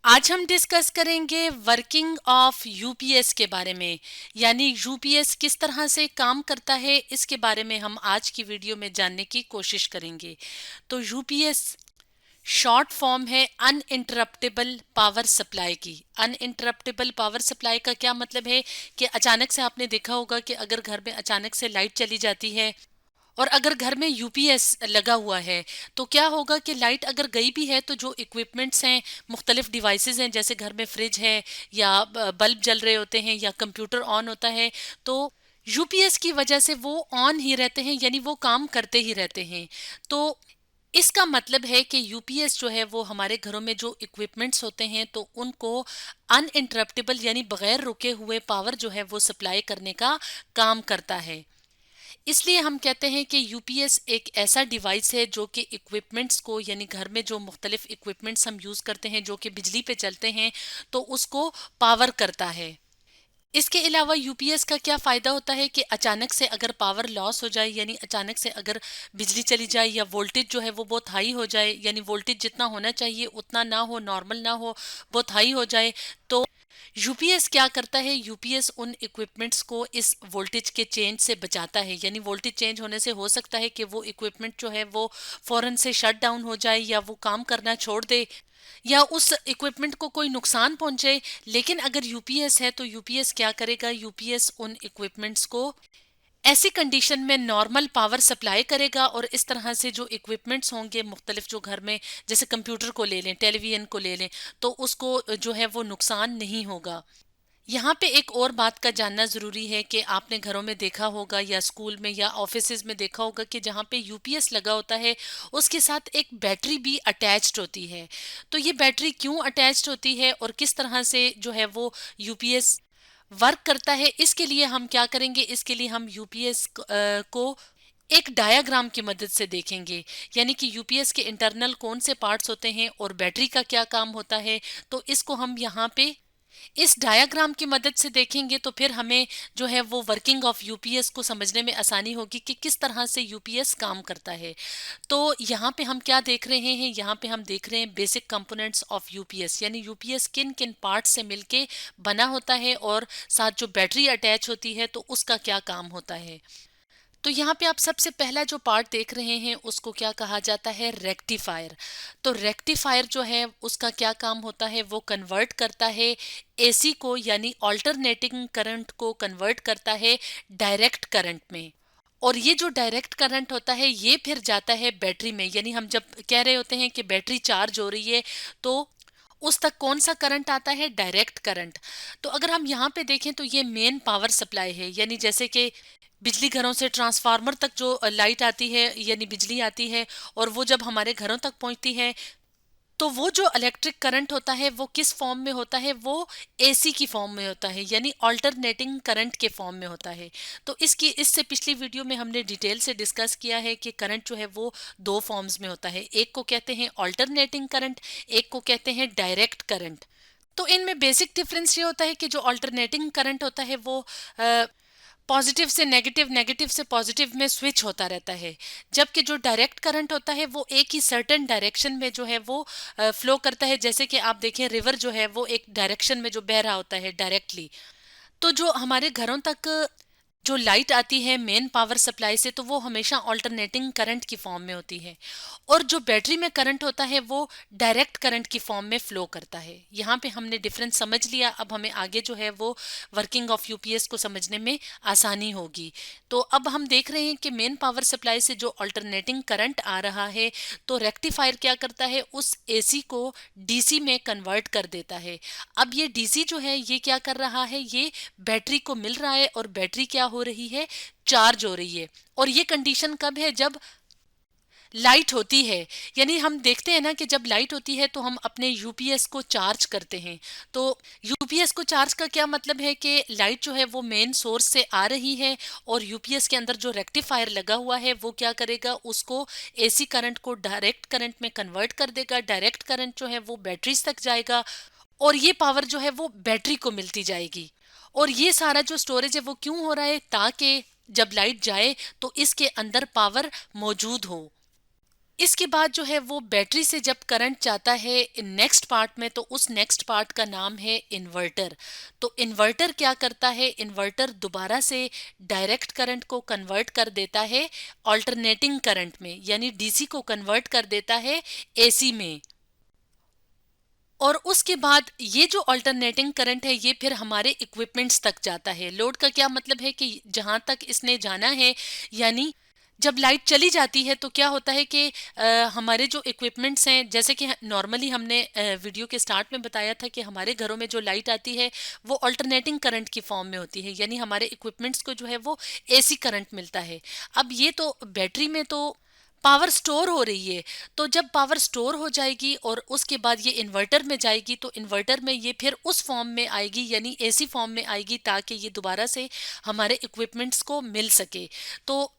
आज हम डिस्कस करेंगे वर्किंग ऑफ यूपीएस के बारे में। यानी यूपीएस किस तरह से काम करता है, इसके बारे में हम आज की वीडियो में जानने की कोशिश करेंगे। तो यूपीएस शॉर्ट फॉर्म है अनइंटरप्टेबल पावर सप्लाई की। अनइंटरप्टेबल पावर सप्लाई का क्या मतलब है कि अचानक से आपने देखा होगा कि अगर घर में अचानक से लाइट चली जाती है और अगर घर में यूपीएस लगा हुआ है तो क्या होगा कि लाइट अगर गई भी है तो जो इक्विपमेंट्स हैं, मुख्तलिफ डिवाइसेस हैं, जैसे घर में फ्रिज है या बल्ब जल रहे होते हैं या कंप्यूटर ऑन होता है, तो यूपीएस की वजह से वो ऑन ही रहते हैं, यानी वो काम करते ही रहते हैं। तो इसका मतलब है कि यूपीएस जो है वो हमारे घरों में जो इक्विपमेंट्स होते हैं तो उनको अनइंटरप्टेबल यानी बगैर रुके हुए पावर जो है वो सप्लाई करने का काम करता है। इसलिए हम कहते हैं कि यूपीएस एक ऐसा डिवाइस है जो कि इक्विपमेंट्स को, यानी घर में जो मुख्तलिफ इक्विपमेंट्स हम यूज़ करते हैं जो कि बिजली पे चलते हैं, तो उसको पावर करता है। इसके अलावा यूपीएस का क्या फ़ायदा होता है कि अचानक से अगर पावर लॉस हो जाए, यानी अचानक से अगर बिजली चली जाए या वोल्टेज जो है वो बहुत हाई हो जाए, यानी वोल्टेज जितना होना चाहिए उतना ना हो, नॉर्मल ना हो, बहुत हाई हो जाए, तो यूपीएस क्या करता है, यूपीएस उन इक्विपमेंट्स को इस वोल्टेज के चेंज से बचाता है। यानी वोल्टेज चेंज होने से हो सकता है कि वो इक्विपमेंट जो है वो फौरन से शट डाउन हो जाए या वो काम करना छोड़ दे या उस इक्विपमेंट को कोई नुकसान पहुंचे। लेकिन अगर यूपीएस है तो यूपीएस क्या करेगा, यूपीएस उन इक्विपमेंट्स को ऐसी कंडीशन में नॉर्मल पावर सप्लाई करेगा और इस तरह से जो इक्विपमेंट्स होंगे मुख्तलिफ जो घर में, जैसे कंप्यूटर को ले लें, टेलीविजन को ले लें, तो उसको जो है वो नुकसान नहीं होगा। यहाँ पे एक और बात का जानना ज़रूरी है कि आपने घरों में देखा होगा या स्कूल में या ऑफिसेज में देखा होगा कि जहाँ पे यूपीएस लगा होता है उसके साथ एक बैटरी भी अटैच्ड होती है। तो ये बैटरी क्यों अटैच्ड होती है और किस तरह से जो है वो यूपीएस वर्क करता है, इसके लिए हम क्या करेंगे, इसके लिए हम यूपीएस को एक डायाग्राम की मदद से देखेंगे। यानी कि यूपीएस के इंटरनल कौन से पार्ट्स होते हैं और बैटरी का क्या काम होता है, तो इसको हम यहाँ पे इस डायग्राम की मदद से देखेंगे तो फिर हमें जो है वो वर्किंग ऑफ यूपीएस को समझने में आसानी होगी कि किस तरह से यूपीएस काम करता है। तो यहाँ पे हम क्या देख रहे हैं, यहाँ पे हम देख रहे हैं बेसिक कंपोनेंट्स ऑफ यूपीएस, यानी यूपीएस किन किन पार्ट्स से मिलके बना होता है और साथ जो बैटरी अटैच होती है तो उसका क्या काम होता है। तो यहाँ पे आप सबसे पहला जो पार्ट देख रहे हैं उसको क्या कहा जाता है, रेक्टिफायर। तो रेक्टिफायर जो है उसका क्या काम होता है, वो कन्वर्ट करता है एसी को, यानी ऑल्टरनेटिंग करंट को कन्वर्ट करता है डायरेक्ट करंट में। और ये जो डायरेक्ट करंट होता है ये फिर जाता है बैटरी में। यानी हम जब कह रहे होते हैं कि बैटरी चार्ज हो रही है तो उस तक कौन सा करंट आता है, डायरेक्ट करंट। तो अगर हम यहाँ पे देखें तो ये मेन पावर सप्लाई है, यानी जैसे कि बिजली घरों से ट्रांसफार्मर तक जो लाइट आती है यानी बिजली आती है और वो जब हमारे घरों तक पहुंचती है तो वो जो इलेक्ट्रिक करंट होता है वो किस फॉर्म में होता है, वो एसी की फॉर्म में होता है, यानी अल्टरनेटिंग करंट के फॉर्म में होता है। तो इससे पिछली वीडियो में हमने डिटेल से डिस्कस किया है कि करंट जो है वो दो फॉर्म्स में होता है, एक को कहते हैं अल्टरनेटिंग करंट, एक को कहते हैं डायरेक्ट करंट। तो इनमें बेसिक डिफरेंस ये होता है कि जो अल्टरनेटिंग करंट होता है वो पॉजिटिव से नेगेटिव, नेगेटिव से पॉजिटिव में स्विच होता रहता है, जबकि जो डायरेक्ट करंट होता है वो एक ही सर्टेन डायरेक्शन में जो है वो फ्लो करता है। जैसे कि आप देखें रिवर जो है वो एक डायरेक्शन में जो बह रहा होता है डायरेक्टली। तो जो हमारे घरों तक जो लाइट आती है मेन पावर सप्लाई से तो वो हमेशा ऑल्टरनेटिंग करंट की फॉर्म में होती है और जो बैटरी में करंट होता है वो डायरेक्ट करंट की फॉर्म में फ्लो करता है। यहाँ पे हमने डिफरेंस समझ लिया, अब हमें आगे जो है वो वर्किंग ऑफ यूपीएस को समझने में आसानी होगी। तो अब हम देख रहे हैं कि मेन पावर सप्लाई से जो ऑल्टरनेटिंग करंट आ रहा है तो रेक्टिफायर क्या करता है, उस एसी को डीसी में कन्वर्ट कर देता है। अब ये डीसी जो है ये क्या कर रहा है, ये बैटरी को मिल रहा है और बैटरी क्या हो रही है, चार्ज हो रही है। और ये कंडीशन कब है, जब लाइट होती है। यानी हम देखते हैं ना कि जब लाइट होती है तो हम अपने यूपीएस को चार्ज करते हैं। तो यूपीएस को चार्ज का क्या मतलब है कि लाइट जो है वो मेन सोर्स से आ रही है और यूपीएस के अंदर जो रेक्टिफायर लगा हुआ है वो क्या करेगा, उसको एसी करंट को डायरेक्ट करंट में कन्वर्ट कर देगा। डायरेक्ट करंट जो है वो बैटरीज तक जाएगा और ये पावर जो है वो बैटरी को मिलती जाएगी। और ये सारा जो स्टोरेज है वो क्यों हो रहा है, ताकि जब लाइट जाए तो इसके अंदर पावर मौजूद हो। इसके बाद जो है वो बैटरी से जब करंट जाता है नेक्स्ट पार्ट में, तो उस नेक्स्ट पार्ट का नाम है इन्वर्टर। तो इन्वर्टर क्या करता है, इन्वर्टर दोबारा से डायरेक्ट करंट को कन्वर्ट कर देता है ऑल्टरनेटिंग करंट में, यानी डीसी को कन्वर्ट कर देता है एसी में। और उसके बाद ये जो अल्टरनेटिंग करंट है ये फिर हमारे इक्विपमेंट्स तक जाता है। लोड का क्या मतलब है कि जहां तक इसने जाना है, यानी जब लाइट चली जाती है तो क्या होता है कि हमारे जो इक्विपमेंट्स हैं, जैसे कि नॉर्मली हमने वीडियो के स्टार्ट में बताया था कि हमारे घरों में जो लाइट आती है वो अल्टरनेटिंग करंट की फॉर्म में होती है, यानी हमारे इक्विपमेंट्स को जो है वो एसी करंट मिलता है। अब ये तो बैटरी में तो पावर स्टोर हो रही है, तो जब पावर स्टोर हो जाएगी और उसके बाद ये इन्वर्टर में जाएगी, तो इन्वर्टर में ये फिर उस फॉर्म में आएगी, यानी एसी फॉर्म में आएगी, ताकि ये दोबारा से हमारे इक्विपमेंट्स को मिल सके। तो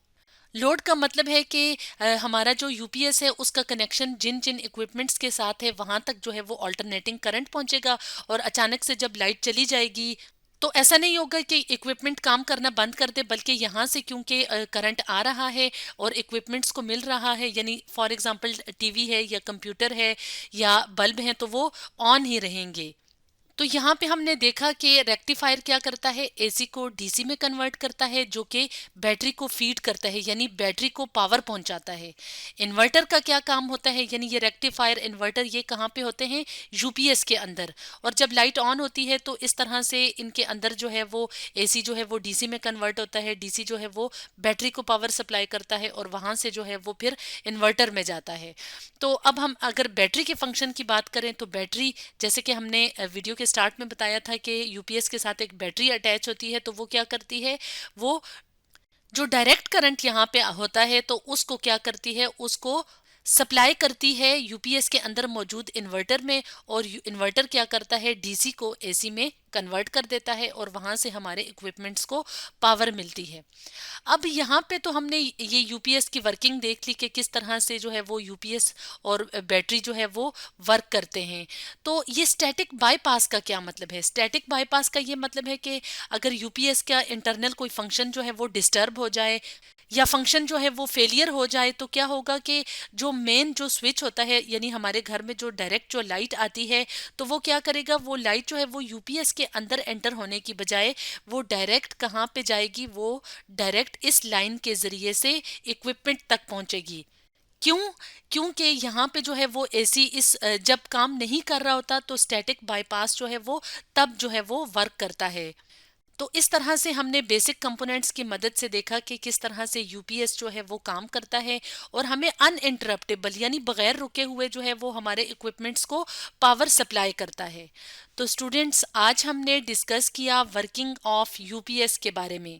लोड का मतलब है कि हमारा जो यूपीएस है उसका कनेक्शन जिन जिन इक्विपमेंट्स के साथ है वहां तक जो है वो अल्टरनेटिंग करंट पहुंचेगा, और अचानक से जब लाइट चली जाएगी तो ऐसा नहीं होगा कि इक्विपमेंट काम करना बंद कर दे, बल्कि यहाँ से क्योंकि करंट आ रहा है और इक्विपमेंट्स को मिल रहा है, यानी फॉर एग्जांपल टीवी है या कंप्यूटर है या बल्ब है, तो वो ऑन ही रहेंगे। तो यहाँ पे हमने देखा कि रेक्टिफायर क्या करता है, एसी को डीसी में कन्वर्ट करता है, जो कि बैटरी को फीड करता है, यानी बैटरी को पावर पहुंचाता है। इन्वर्टर का क्या काम होता है, यानी ये रेक्टिफायर इन्वर्टर ये कहाँ पे होते हैं, यूपीएस के अंदर। और जब लाइट ऑन होती है तो इस तरह से इनके अंदर जो है वो एसी जो है वो डीसी में कन्वर्ट होता है, डीसी जो है वो बैटरी को पावर सप्लाई करता है, और वहां से जो है वो फिर इन्वर्टर में जाता है। तो अब हम अगर बैटरी के फंक्शन की बात करें, तो बैटरी, जैसे कि हमने वीडियो के स्टार्ट में बताया था कि यूपीएस के साथ एक बैटरी अटैच होती है, तो वो क्या करती है, वो जो डायरेक्ट करंट यहाँ पे होता है तो उसको क्या करती है, उसको सप्लाई करती है यूपीएस के अंदर मौजूद इन्वर्टर में, और इन्वर्टर क्या करता है, डीसी को एसी में कन्वर्ट कर देता है, और वहां से हमारे इक्विपमेंट्स को पावर मिलती है। अब यहाँ पे तो हमने ये यूपीएस की वर्किंग देख ली कि किस तरह से जो है वो यूपीएस और बैटरी जो है वो वर्क करते हैं। तो ये स्टैटिक बाईपास का क्या मतलब है, स्टैटिक बाईपास का ये मतलब है कि अगर यूपीएस का इंटरनल कोई फंक्शन जो है वो डिस्टर्ब हो जाए या फंक्शन जो है वो फेलियर हो जाए, तो क्या होगा कि जो मेन जो स्विच होता है, यानी हमारे घर में जो डायरेक्ट जो लाइट आती है, तो वो क्या करेगा, वो लाइट जो है वो यूपीएस के अंदर एंटर होने की बजाय वो डायरेक्ट कहाँ पे जाएगी, वो डायरेक्ट इस लाइन के जरिए से इक्विपमेंट तक पहुंचेगी। क्यों? क्योंकि यहाँ पे जो है वो एसी इस जब काम नहीं कर रहा होता तो स्टैटिक बाईपास जो है वो तब जो है वो वर्क करता है। तो इस तरह से हमने बेसिक कंपोनेंट्स की मदद से देखा कि किस तरह से यूपीएस जो है वो काम करता है, और हमें अनइंटरप्टेबल यानी बगैर रुके हुए जो है वो हमारे इक्विपमेंट्स को पावर सप्लाई करता है। तो स्टूडेंट्स, आज हमने डिस्कस किया वर्किंग ऑफ यूपीएस के बारे में।